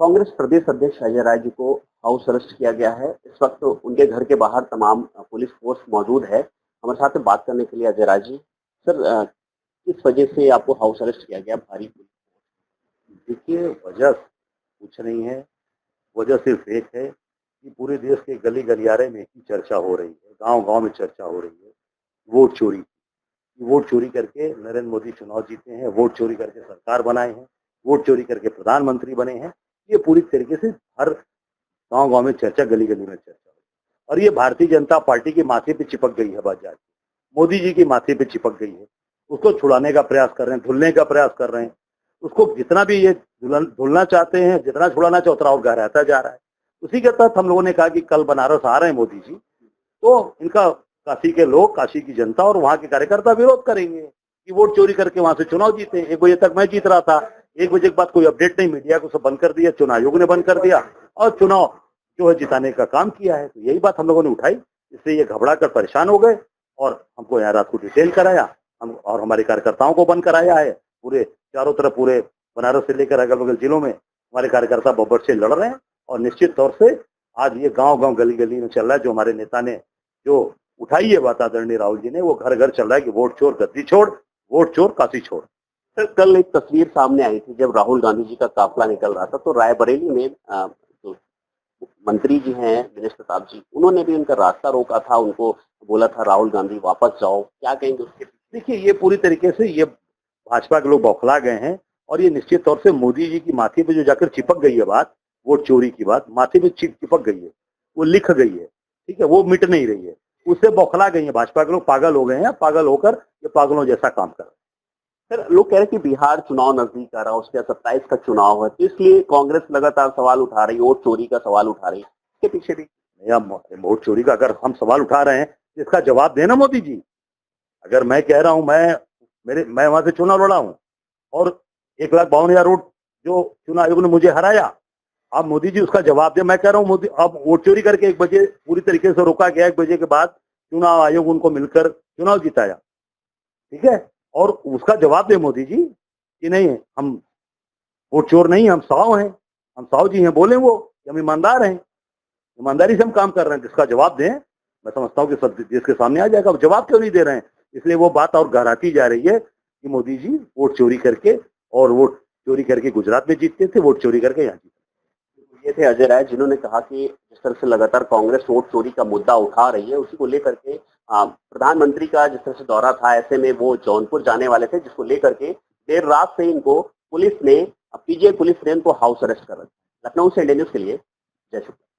कांग्रेस प्रदेश अध्यक्ष अजय राय जी को house arrest किया गया है। इस वक्त उनके घर के बाहर तमाम पुलिस फोर्स मौजूद है। हमारे साथ में बात करने के लिए अजय राय जी। सर, किस वजह से आपको हाउस अरेस्ट किया गया भारी पुलिस? देखिए, वजह कुछ नहीं है। वजह सिर्फ एक है कि पूरे देश के गली गलियारे में ही चर्चा हो रही है, गांव गांव में चर्चा हो रही है वोट चोरी की। वोट चोरी करके नरेंद्र मोदी चुनाव जीते हैं, वोट चोरी करके सरकार बनाए हैं, वोट चोरी करके प्रधानमंत्री बने हैं। ये पूरी तरीके से हर गांव गांव में चर्चा, गली गली में चर्चा हो रही है। और ये भारतीय जनता पार्टी के माथे पे चिपक गई है बात जाके, मोदी जी के माथे पे चिपक गई है। उसको छुड़ाने का प्रयास कर रहे हैं, धुलने का प्रयास कर रहे हैं। उसको जितना भी ये धुलना चाहते हैं, जितना छुड़ाना चाहे उतना और गहराता जा रहा है। उसी के तहत हम लोगों ने कहा कि कल बनारस आ रहे हैं मोदी जी, तो इनका काशी के लोग, काशी की जनता और वहां के कार्यकर्ता विरोध करेंगे कि वोट चोरी करके वहां से चुनाव जीते। 1 बजे तक मैं जीत रहा था, 1 बजे के बाद कोई अपडेट नहीं, मीडिया को सब बंद कर दिया, चुनाव आयोग ने बंद कर दिया और चुनाव जो है जिताने का काम किया है। तो यही बात हम लोगों ने उठाई, इससे ये घबरा कर परेशान हो गए और हमको यहाँ रात को डिटेल कराया। हम और हमारे कार्यकर्ताओं को बंद कराया है। पूरे चारों तरफ, पूरे बनारस से लेकर अगल बगल जिलों में हमारे कार्यकर्ता बब्बर से लड़ रहे हैं। और निश्चित तौर से आज ये गांव गांव गली गली में चल रहा है। जो हमारे नेता ने जो उठाई है बात आदरणीय राहुल जी ने, वो घर घर चल रहा है कि वोट चोर गद्दी छोड़, वोट चोर काशी छोड़। सर, कल एक तस्वीर सामने आई थी जब राहुल गांधी जी का काफिला निकल रहा था, तो रायबरेली में जो मंत्री जी हैं दिनेश प्रताप जी, उन्होंने भी उनका रास्ता रोका था, उनको बोला था राहुल गांधी वापस जाओ। क्या कहेंगे उसके? देखिए, ये पूरी तरीके से ये भाजपा के लोग बौखला गए हैं और ये निश्चित तौर से मोदी जी की माथे पे जो जाकर चिपक गई है बात, वोट चोरी की बात माथे पे चिपक गई है, वो लिख गई है, ठीक है, वो मिट नहीं रही है। उससे बौखला गई है भाजपा के लोग, पागल हो गए हैं। पागल होकर ये पागलों जैसा काम कर रहे हैं। सर, लोग कह रहे हैं कि बिहार चुनाव नजदीक आ रहा है, उसके 27 का चुनाव है, तो इसलिए कांग्रेस लगातार सवाल उठा रही है, वोट चोरी का सवाल उठा रही है। इसके पीछे भी या वोट चोरी का अगर हम सवाल उठा रहे हैं, इसका जवाब देना मोदी जी। अगर मैं कह रहा हूं मैं वहां से चुनाव लड़ा हूं और 1,52,000 वोट जो चुनाव आयोग ने मुझे हराया, अब मोदी जी उसका जवाब दे। मैं कह रहा हूं मोदी, अब वोट चोरी करके 1 बजे पूरी तरीके से रोका गया, 1 बजे के बाद चुनाव आयोग उनको मिलकर चुनाव जिताया, ठीक है। और उसका जवाब दे मोदी जी कि नहीं, हम वोट चोर नहीं, हम साव हैं, हम साव जी हैं, बोले वो कि हम ईमानदार हैं, ईमानदारी से हम काम कर रहे हैं। जिसका जवाब दें, मैं समझता हूँ कि सब देश के सामने आ जाएगा। अब जवाब क्यों नहीं दे रहे हैं? इसलिए वो बात और गहराती जा रही है कि मोदी जी वोट चोरी करके, और वोट चोरी करके गुजरात में जीतते थे, वोट चोरी करके यहाँ जीते। ये थे अजय राय, जिन्होंने कहा कि जिस तरह से लगातार कांग्रेस वोट चोरी का मुद्दा उठा रही है, उसी को लेकर के प्रधानमंत्री का जिस तरह से दौरा था, ऐसे में वो जौनपुर जाने वाले थे, जिसको लेकर के देर रात से इनको पुलिस ने, पीजीआई पुलिस ने इनको हाउस अरेस्ट कर रखा। लखनऊ से इंडिया न्यूज के लिए जय शुक्ला।